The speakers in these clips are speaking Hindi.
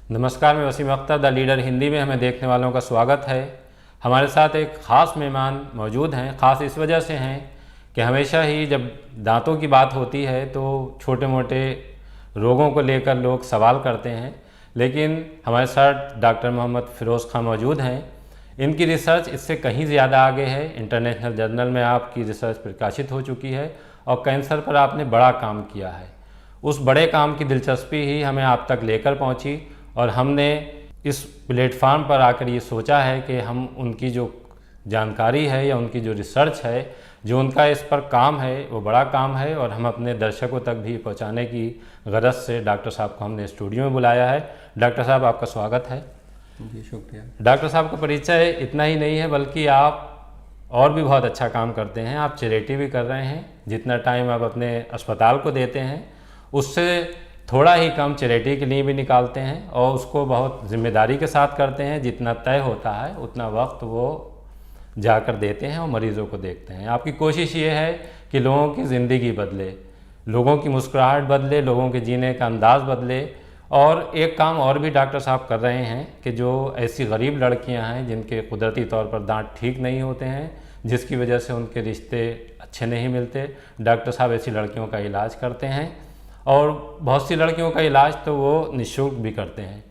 नमस्कार, मैं वसीम अख्तर, द लीडर हिंदी में हमें देखने वालों का स्वागत है। हमारे साथ एक ख़ास मेहमान मौजूद हैं। ख़ास इस वजह से हैं कि हमेशा ही जब दांतों की बात होती है तो छोटे मोटे रोगों को लेकर लोग सवाल करते हैं, लेकिन हमारे साथ डॉक्टर मोहम्मद फ़िरोज़ खां मौजूद हैं। इनकी रिसर्च इससे कहीं ज़्यादा आगे है। इंटरनेशनल जर्नल में आपकी रिसर्च प्रकाशित हो चुकी है और कैंसर पर आपने बड़ा काम किया है। उस बड़े काम की दिलचस्पी ही हमें आप तक लेकर पहुंची और हमने इस प्लेटफार्म पर आकर ये सोचा है कि हम उनकी जो जानकारी है या उनकी जो रिसर्च है, जो उनका इस पर काम है, वो बड़ा काम है और हम अपने दर्शकों तक भी पहुंचाने की गरज से डॉक्टर साहब को हमने स्टूडियो में बुलाया है। डॉक्टर साहब, आपका स्वागत है। जी शुक्रिया। डॉक्टर साहब का परिचय इतना ही नहीं है, बल्कि आप और भी बहुत अच्छा काम करते हैं। आप चैरिटी भी कर रहे हैं। जितना टाइम आप अपने अस्पताल को देते हैं उससे थोड़ा ही कम चैरिटी के लिए भी निकालते हैं और उसको बहुत जिम्मेदारी के साथ करते हैं। जितना तय होता है उतना वक्त वो जाकर देते हैं और मरीज़ों को देखते हैं। आपकी कोशिश ये है कि लोगों की ज़िंदगी बदले, लोगों की मुस्कुराहट बदले, लोगों के जीने का अंदाज़ बदले। और एक काम और भी डॉक्टर साहब कर रहे हैं कि जो ऐसी गरीब लड़कियां हैं जिनके कुदरती तौर पर दांत ठीक नहीं होते हैं, जिसकी वजह से उनके रिश्ते अच्छे नहीं मिलते, डॉक्टर साहब ऐसी लड़कियों का इलाज करते हैं और बहुत सी लड़कियों का इलाज तो वो निःशुल्क भी करते हैं।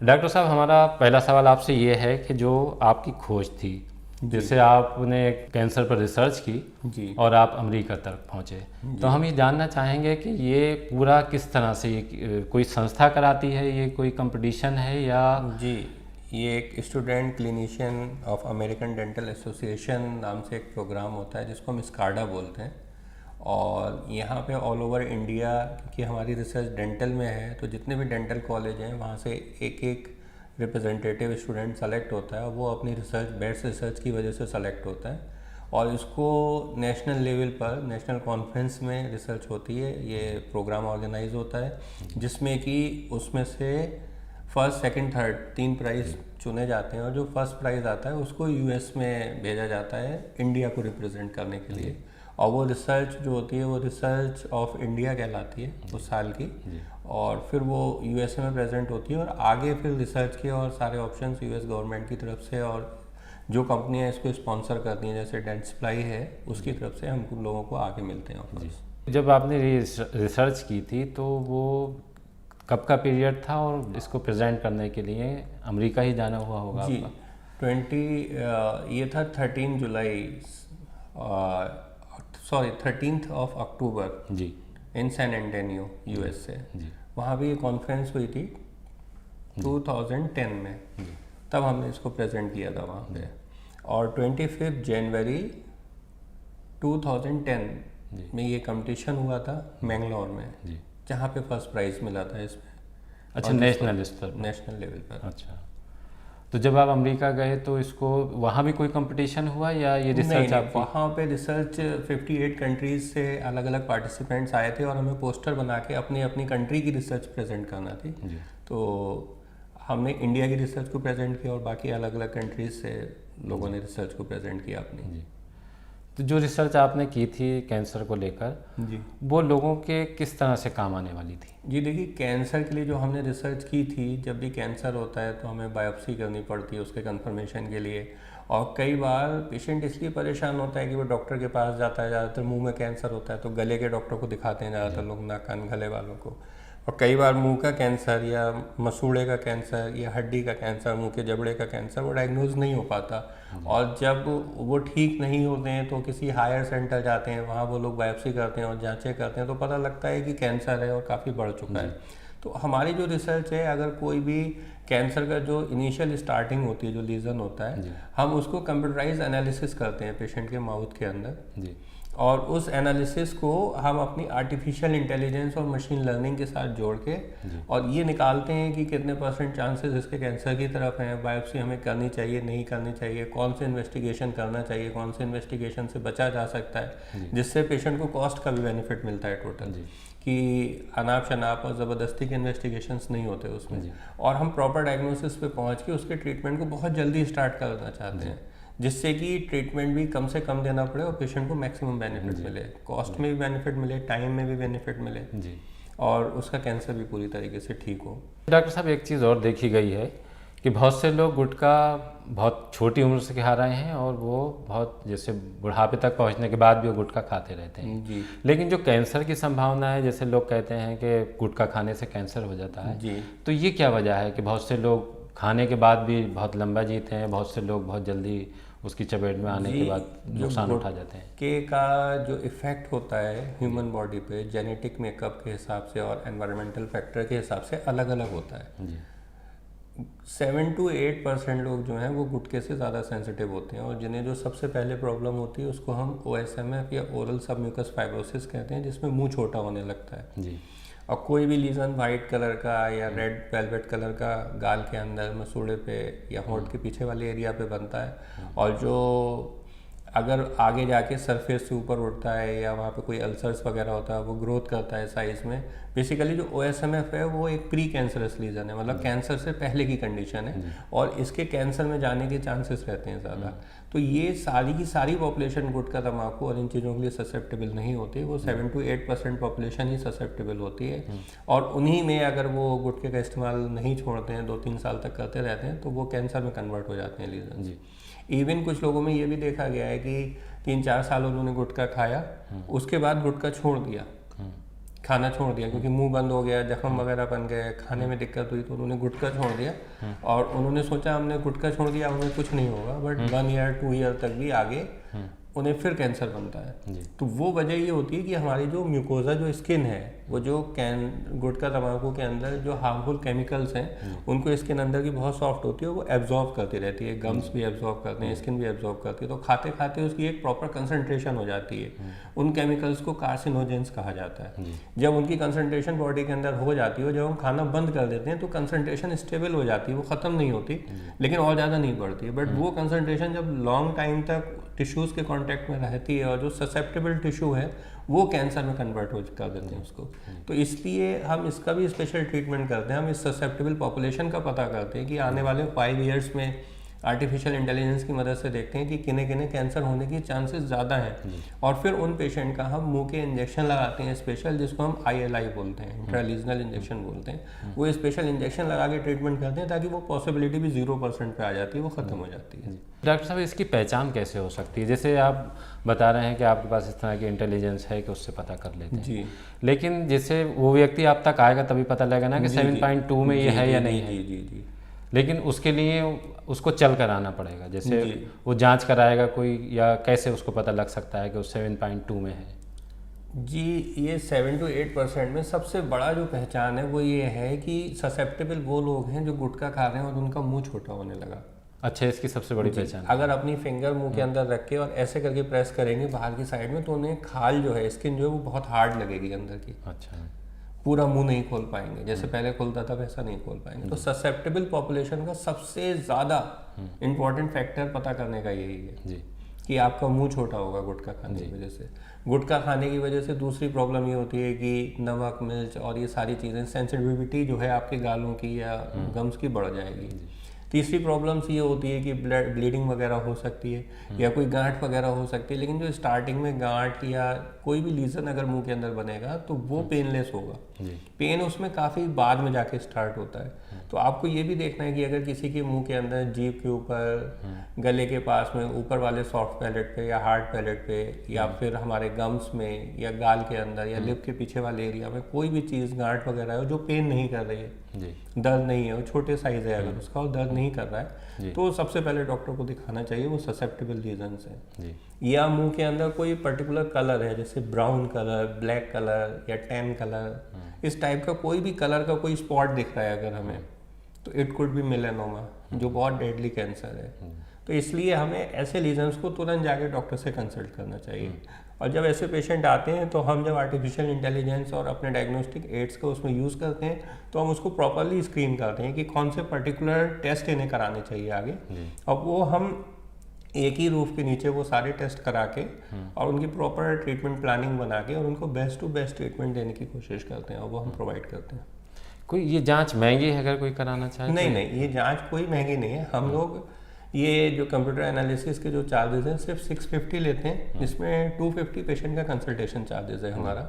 डॉक्टर साहब, हमारा पहला सवाल आपसे ये है कि जो आपकी खोज थी, जैसे आपने कैंसर पर रिसर्च की जी और आप अमेरिका तक पहुँचे, तो हम ये जानना चाहेंगे कि ये पूरा किस तरह से, ये कोई संस्था कराती है, ये कोई कंपटीशन है या? जी, ये एक student clinician of American dental association नाम से एक प्रोग्राम होता है जिसको हम स्काडा बोलते हैं। और यहाँ पे ऑल ओवर इंडिया, क्योंकि हमारी रिसर्च डेंटल में है, तो जितने भी डेंटल कॉलेज हैं वहाँ से एक एक रिप्रेजेंटेटिव स्टूडेंट सेलेक्ट होता है और वो अपनी रिसर्च, बेस्ट रिसर्च की वजह से सेलेक्ट होता है और इसको नेशनल लेवल पर, नेशनल कॉन्फ्रेंस में रिसर्च होती है। ये प्रोग्राम ऑर्गेनाइज होता है जिसमें कि उसमें से फर्स्ट, सेकंड, थर्ड 3 प्राइज़ चुने जाते हैं और जो फर्स्ट प्राइज़ आता है उसको यूएस में भेजा जाता है इंडिया को रिप्रेजेंट करने के लिए। और वो रिसर्च जो होती है वो रिसर्च ऑफ इंडिया कहलाती है उस साल की, और फिर वो यूएसए में प्रेजेंट होती है और आगे फिर रिसर्च के और सारे ऑप्शंस यूएस गवर्नमेंट की तरफ से और जो कंपनियां इसको स्पॉन्सर करती हैं जैसे डेंटस्प्लाई है, उसकी तरफ से हम लोगों को आगे मिलते हैं ऑफर्स। जब आपने रिसर्च की थी तो वो कब का पीरियड था और इसको प्रेजेंट करने के लिए अमेरिका ही जाना हुआ होगा? जी, 13th ऑफ अक्टूबर जी इन सैन एंटोनियो यूएस से। वहाँ भी ये कॉन्फ्रेंस हुई थी 2010 में, तब हमने इसको प्रेजेंट किया था वहाँ पे। और 25 जनवरी 2010 में ये कंपटीशन हुआ था मैंगलोर में, जहाँ पे फर्स्ट प्राइज़ मिला था इसमें। अच्छा, नेशनल स्तर पर? नेशनल लेवल पर। अच्छा, तो जब आप अमेरिका गए तो इसको वहाँ भी कोई कंपटीशन हुआ या ये रिसर्च? नहीं, वहाँ पे रिसर्च 58 कंट्रीज से अलग अलग पार्टिसिपेंट्स आए थे और हमें पोस्टर बना के अपनी अपनी कंट्री की रिसर्च प्रेजेंट करना थी। तो हमने इंडिया की रिसर्च को प्रेजेंट किया और बाकी अलग अलग कंट्रीज से लोगों ने रिसर्च को प्रेजेंट किया अपनी। तो जो रिसर्च आपने की थी कैंसर को लेकर, जी, वो लोगों के किस तरह से काम आने वाली थी? जी देखिए, कैंसर के लिए जो हमने रिसर्च की थी, जब भी कैंसर होता है तो हमें बायोप्सी करनी पड़ती है उसके कंफर्मेशन के लिए। और कई बार पेशेंट इसलिए परेशान होता है कि वो डॉक्टर के पास जाता है, ज़्यादातर मुंह में कैंसर होता है तो गले के डॉक्टर को दिखाते हैं ज़्यादातर लोग, नाक कान गले वालों को। और कई बार मुंह का कैंसर या मसूड़े का कैंसर या हड्डी का कैंसर, मुंह के जबड़े का कैंसर, वो डायग्नोज नहीं हो पाता। और जब वो ठीक नहीं होते हैं तो किसी हायर सेंटर जाते हैं, वहाँ वो लोग बायोप्सी करते हैं और जांचें करते हैं तो पता लगता है कि कैंसर है और काफ़ी बढ़ चुका है। तो हमारी जो रिसर्च है, अगर कोई भी कैंसर का जो इनिशियल स्टार्टिंग होती है, जो लीजन होता है, हम उसको कंप्यूटराइज एनालिसिस करते हैं पेशेंट के माउथ के अंदर, और उस एनालिसिस को हम अपनी आर्टिफिशियल इंटेलिजेंस और मशीन लर्निंग के साथ जोड़ के और ये निकालते हैं कि कितने % चांसेस इसके कैंसर की तरफ हैं, बायोप्सी हमें करनी चाहिए, नहीं करनी चाहिए, कौन से इन्वेस्टिगेशन करना चाहिए, कौन से इन्वेस्टिगेशन से बचा जा सकता है, जिससे पेशेंट को कॉस्ट का भी बेनिफिट मिलता है टोटल, कि अनाप शनाप और ज़बरदस्ती के इन्वेस्टिगेशंस नहीं होते उसमें। और हम प्रॉपर डायग्नोसिस पे पहुँच के उसके ट्रीटमेंट को बहुत जल्दी स्टार्ट करना चाहते हैं, जिससे कि ट्रीटमेंट भी कम से कम देना पड़े और पेशेंट को मैक्सिमम बेनिफिट मिले, कॉस्ट में भी बेनिफिट मिले, टाइम में भी बेनिफिट मिले। और उसका कैंसर भी पूरी तरीके से ठीक हो। डॉक्टर साहब, एक चीज़ और देखी गई है कि बहुत से लोग गुटखा बहुत छोटी उम्र से खा रहे हैं और वो बहुत जैसे बुढ़ापे तक पहुंचने के बाद भी वो गुटखा खाते रहते हैं जी लेकिन जो कैंसर की संभावना है, जैसे लोग कहते हैं कि गुटखा खाने से कैंसर हो जाता है, जी तो ये क्या वजह है कि बहुत से लोग खाने के बाद भी बहुत लंबा जीते हैं, बहुत से लोग बहुत जल्दी उसकी चपेट में आने के बाद नुकसान उठा जाते हैं? के का जो इफ़ेक्ट होता है ह्यूमन बॉडी पे जेनेटिक मेकअप के हिसाब से और एनवायरमेंटल फैक्टर के हिसाब से अलग अलग होता है। जी 7 to 8% लोग जो हैं वो गुटखे से ज़्यादा सेंसिटिव होते हैं और जिन्हें जो सबसे पहले प्रॉब्लम होती है उसको हम OSMF या ओरल सबम्यूकस फाइब्रोसिस कहते हैं, जिसमें मुंह छोटा होने लगता है। जी और कोई भी लीजन वाइट कलर का या रेड वेलवेट कलर का गाल के अंदर, मसूड़े पे या होंठ के पीछे वाले एरिया पे बनता है और जो अगर आगे जाके सरफेस से ऊपर उठता है या वहाँ पे कोई अल्सर्स वगैरह होता है, वो ग्रोथ करता है साइज में। बेसिकली जो OSMF है वो एक प्री कैंसरस लीजन है, मतलब कैंसर से पहले की कंडीशन है और इसके कैंसर में जाने के चांसेस रहते हैं ज़्यादा। तो ये सारी की सारी पॉपुलेशन गुटखा, तम्बाकू और इन चीज़ों के लिए ससेप्टेबल नहीं होती, वो 7 to 8% पॉपुलेशन ही ससेप्टेबल होती है। और उन्हीं में अगर वो गुटखे का इस्तेमाल नहीं छोड़ते हैं, 2-3 साल तक करते रहते हैं, तो वो कैंसर में कन्वर्ट हो जाते हैं लीजन। जी इवन कुछ लोगों में ये भी देखा गया है कि 3-4 साल उन्होंने गुटखा खाया, उसके बाद गुटखा छोड़ दिया, खाना छोड़ दिया क्योंकि मुंह बंद हो गया, जख्म वगैरह बन गए, खाने में दिक्कत हुई, तो उन्होंने गुटखा छोड़ दिया और उन्होंने सोचा हमने गुटखा छोड़ दिया, उन्हें कुछ नहीं होगा, बट 1 year 2 year तक भी आगे उन्हें फिर कैंसर बनता है। तो वो वजह ये होती है कि हमारी जो म्यूकोजा जो स्किन है, वो जो गुटखा तम्बाकू के अंदर जो हार्मफुल केमिकल्स हैं उनको स्किन अंदर की बहुत सॉफ्ट होती है, वो एब्जॉर्ब करती रहती है, गम्स भी एब्जॉर्ब करते हैं, स्किन भी एब्जॉर्ब करती है, तो खाते खाते उसकी एक प्रॉपर कंसंट्रेशन हो जाती है। उन केमिकल्स को कार्सिनोजेंस कहा जाता है। जब उनकी कंसंट्रेशन बॉडी के अंदर हो जाती है, जब हम खाना बंद कर देते हैं तो कंसंट्रेशन स्टेबल हो जाती है, वो ख़त्म नहीं होती लेकिन और ज़्यादा नहीं बढ़ती है, बट वो कंसंट्रेशन जब लॉन्ग टाइम तक टिश्यूज़ के कांटेक्ट में रहती है और जो ससेप्टेबल टिश्यू है वो कैंसर में कन्वर्ट हो कर देते हैं उसको। तो इसलिए हम इसका भी स्पेशल ट्रीटमेंट करते हैं, हम इस ससेप्टेबल पॉपुलेशन का पता करते हैं कि आने वाले 5 years में आर्टिफिशियल इंटेलिजेंस की मदद से देखते हैं कि किन्हें किन्हें कैंसर होने की चांसेस ज़्यादा हैं और फिर उन पेशेंट का हम मुंह के इंजेक्शन लगाते हैं स्पेशल, जिसको हम ILI बोलते हैं, इंट्रालीजनल इंजेक्शन बोलते हैं। वो स्पेशल इंजेक्शन लगा के ट्रीटमेंट करते हैं ताकि वो पॉसिबिलिटी भी 0% पे आ जाती है, वो ख़त्म हो जाती है। डॉक्टर साहब, इसकी पहचान कैसे हो सकती है? जैसे आप बता रहे हैं कि आपके पास इस तरह की इंटेलिजेंस है कि उससे पता कर लेते हैं जी, लेकिन जैसे वो व्यक्ति आप तक आएगा तभी पता लगेगा ना कि 7.2 में ये है या नहीं है। जी, लेकिन उसके लिए उसको चल कर आना पड़ेगा, जैसे वो जांच कराएगा कोई, या कैसे उसको पता लग सकता है कि वो 7.2 में है? जी, ये 7 to 8% में सबसे बड़ा जो पहचान है वो ये है कि ससेप्टेबल वो लोग हैं जो गुटखा खा रहे हैं और उनका मुंह छोटा होने लगा। अच्छा, इसकी सबसे बड़ी पहचान? अगर अपनी फिंगर मुंह के अंदर रख के और ऐसे करके प्रेस करेंगे बाहर की साइड में, तो उन्हें खाल जो है, स्किन जो है वो बहुत हार्ड लगेगी अंदर की, अच्छा, पूरा मुंह नहीं खोल पाएंगे, जैसे पहले खुलता था वैसा नहीं खोल पाएंगे। तो ससेप्टेबल पॉपुलेशन का सबसे ज़्यादा इम्पॉर्टेंट फैक्टर पता करने का यही है जी कि आपका मुंह छोटा होगा गुटखा खाने की वजह से। गुटखा खाने की वजह से दूसरी प्रॉब्लम ये होती है कि नमक, मिर्च और ये सारी चीज़ें, सेंसिटिविटी जो है आपके गालों की या गम्स की बढ़ जाएगी। तीसरी प्रॉब्लम्स ये होती है कि ब्लीडिंग वगैरह हो सकती है या कोई गांठ वगैरह हो सकती है, लेकिन जो स्टार्टिंग में गांठ या कोई भी लीजन अगर मुंह के अंदर बनेगा तो वो पेनलेस होगा। पेन उसमें काफ़ी बाद में जाके स्टार्ट होता है। तो आपको ये भी देखना है कि अगर किसी के मुंह के अंदर, जीभ के ऊपर, गले के पास में, ऊपर वाले सॉफ्ट पैलेट पे या हार्ड पैलेट पे या फिर हमारे गम्स में या गाल के अंदर या लिप के पीछे वाले एरिया में कोई भी चीज़ गांठ वगैरह है जो पेन नहीं कर रही है, दर्द नहीं है, वो छोटे साइज है अगर उसका और दर्द नहीं कर रहा है, तो सबसे पहले डॉक्टर को दिखाना चाहिए, वो ससेप्टेबल रीजन्स है। या मुंह के अंदर कोई पर्टिकुलर कलर है, जैसे ब्राउन कलर, ब्लैक कलर या टैन कलर, इस टाइप का कोई भी कलर का कोई स्पॉट दिख रहा है अगर हमें, तो इट कुड बी मेलानोमा, जो बहुत डेडली कैंसर है। तो इसलिए हमें ऐसे लीजन्स को तुरंत जाके डॉक्टर से कंसल्ट करना चाहिए। और जब ऐसे पेशेंट आते हैं तो हम जब आर्टिफिशियल इंटेलिजेंस और अपने डायग्नोस्टिक एड्स का उसमें यूज़ करते हैं, तो हम उसको प्रॉपरली स्क्रीन करते हैं कि कौन से पर्टिकुलर टेस्ट इन्हें कराने चाहिए आगे, और वो हम एक ही रूफ के नीचे वो सारे टेस्ट करा के और उनकी प्रॉपर ट्रीटमेंट प्लानिंग बना के और उनको बेस्ट टू बेस्ट ट्रीटमेंट देने की कोशिश करते हैं, और वो हम प्रोवाइड करते हैं। कोई ये जांच महंगी है अगर कोई कराना चाहे? नहीं, ये जांच कोई महंगी नहीं है। हम लोग ये जो कंप्यूटर एनालिसिस के जो चार्जेस हैं सिर्फ 650 लेते हैं, जिसमें 250 पेशेंट का कंसल्टेशन चार्जेस है हमारा,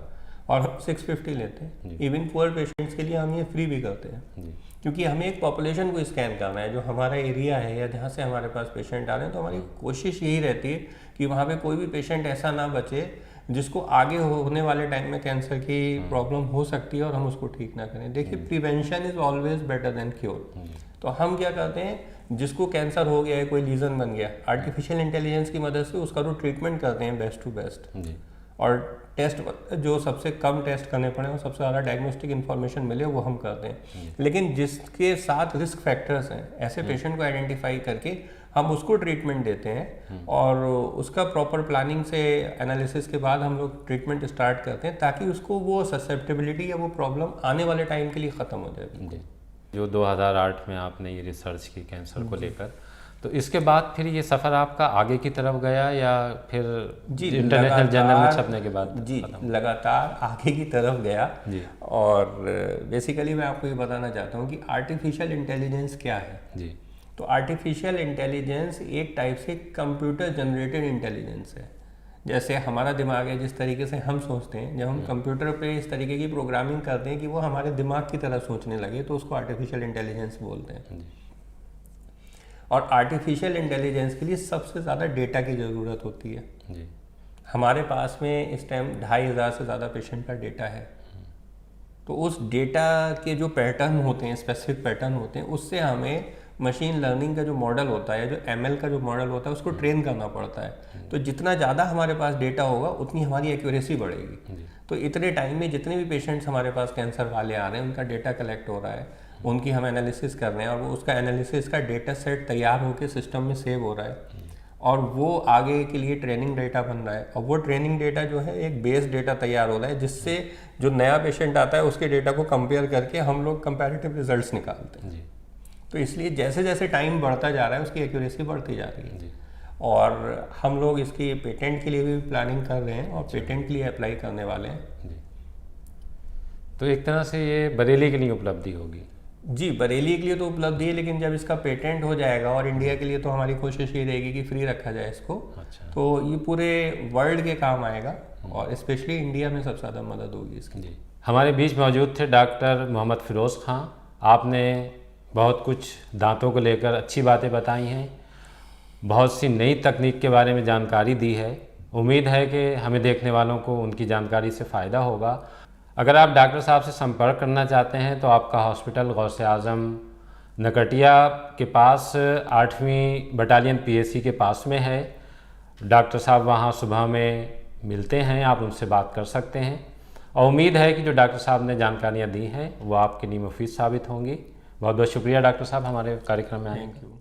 और हम 650 लेते हैं। इवन पुअर पेशेंट्स के लिए हम ये फ्री भी करते हैं, जी क्योंकि हमें एक पॉपुलेशन को स्कैन करना है जो हमारा एरिया है या जहाँ से हमारे पास पेशेंट आ रहे हैं। तो हमारी कोशिश यही रहती है कि वहाँ पे कोई भी पेशेंट ऐसा ना बचे जिसको आगे होने वाले टाइम में कैंसर की प्रॉब्लम हो सकती है और हम उसको ठीक ना करें। देखिए, prevention is always better than cure. तो हम क्या करते हैं, जिसको कैंसर हो गया है, कोई लीजन बन गया, आर्टिफिशियल इंटेलिजेंस की मदद से उसका तो ट्रीटमेंट करते हैं बेस्ट टू बेस्ट। जी और टेस्ट जो सबसे कम टेस्ट करने पड़े और सबसे ज़्यादा डायग्नोस्टिक इन्फॉर्मेशन मिले वो हम करते हैं। लेकिन जिसके साथ रिस्क फैक्टर्स हैं, ऐसे पेशेंट को आइडेंटिफाई करके हम उसको ट्रीटमेंट देते हैं और उसका प्रॉपर प्लानिंग से एनालिसिस के बाद हम लोग ट्रीटमेंट स्टार्ट करते हैं ताकि उसको वो ससेप्टेबिलिटी या वो प्रॉब्लम आने वाले टाइम के लिए ख़त्म हो जाए। जी। जो 2008 में आपने ये रिसर्च की कैंसर को लेकर, तो इसके बाद फिर ये सफ़र आपका आगे की तरफ गया या फिर जी इंटरनेशनल जर्नल में छपने के बाद? जी लगातार आगे की तरफ गया। जी और बेसिकली मैं आपको ये बताना चाहता हूँ कि आर्टिफिशियल इंटेलिजेंस क्या है। जी तो आर्टिफिशियल इंटेलिजेंस एक टाइप से कंप्यूटर जनरेटेड इंटेलिजेंस है। जैसे हमारा दिमाग है, जिस तरीके से हम सोचते हैं, जब हम कंप्यूटर पे इस तरीके की प्रोग्रामिंग करते हैं कि वो हमारे दिमाग की तरह सोचने लगे, तो उसको आर्टिफिशियल इंटेलिजेंस बोलते हैं। और आर्टिफिशियल इंटेलिजेंस के लिए सबसे ज़्यादा डेटा की ज़रूरत होती है। जी हमारे पास में इस टाइम 2500 से ज़्यादा पेशेंट का डेटा है। तो उस डेटा के जो पैटर्न होते हैं, स्पेसिफिक पैटर्न होते हैं, उससे हमें मशीन लर्निंग का जो मॉडल होता है, जो ML का जो मॉडल होता है, उसको ट्रेन करना पड़ता है। तो जितना ज़्यादा हमारे पास डेटा होगा उतनी हमारी एक्यूरेसी बढ़ेगी। तो इतने टाइम में जितने भी पेशेंट्स हमारे पास कैंसर वाले आ रहे हैं, उनका डेटा कलेक्ट हो रहा है, उनकी हम एनालिसिस कर रहे हैं और वो उसका एनालिसिस का डेटा सेट तैयार होकर सिस्टम में सेव हो रहा है और वो आगे के लिए ट्रेनिंग डेटा बन रहा है। और वो ट्रेनिंग डेटा जो है एक बेस डेटा तैयार हो रहा है, जिससे जो नया पेशेंट आता है उसके डेटा को कंपेयर करके हम लोग कंपैरेटिव रिजल्ट्स निकालते हैं। जी तो इसलिए जैसे जैसे टाइम बढ़ता जा रहा है उसकी एक्यूरेसी बढ़ती जा रही है। जी और हम लोग इसकी पेटेंट के लिए भी प्लानिंग कर रहे हैं और पेटेंट के लिए अप्लाई करने वाले हैं। जी। तो एक तरह से ये बरेली के लिए उपलब्धि होगी। जी, बरेली के लिए तो उपलब्धि है, लेकिन जब इसका पेटेंट हो जाएगा और इंडिया के लिए तो हमारी कोशिश ये रहेगी कि फ्री रखा जाए इसको। अच्छा। तो ये पूरे वर्ल्ड के काम आएगा और स्पेशली इंडिया में सबसे ज़्यादा मदद होगी इसकी। जी, हमारे बीच मौजूद थे डॉक्टर मोहम्मद फिरोज़ खां। आपने बहुत कुछ दांतों को लेकर अच्छी बातें बताई हैं, बहुत सी नई तकनीक के बारे में जानकारी दी है। उम्मीद है कि हमें देखने वालों को उनकी जानकारी से फ़ायदा होगा। अगर आप डॉक्टर साहब से संपर्क करना चाहते हैं तो आपका हॉस्पिटल गौसे आज़म नकटिया के पास 8वीं बटालियन PSC के पास में है। डॉक्टर साहब वहाँ सुबह में मिलते हैं, आप उनसे बात कर सकते हैं और उम्मीद है कि जो डॉक्टर साहब ने जानकारियाँ दी हैं वो आपके लिए मुफीद साबित होंगी। बहुत बहुत शुक्रिया डॉक्टर साहब हमारे कार्यक्रम में आए। Thank you.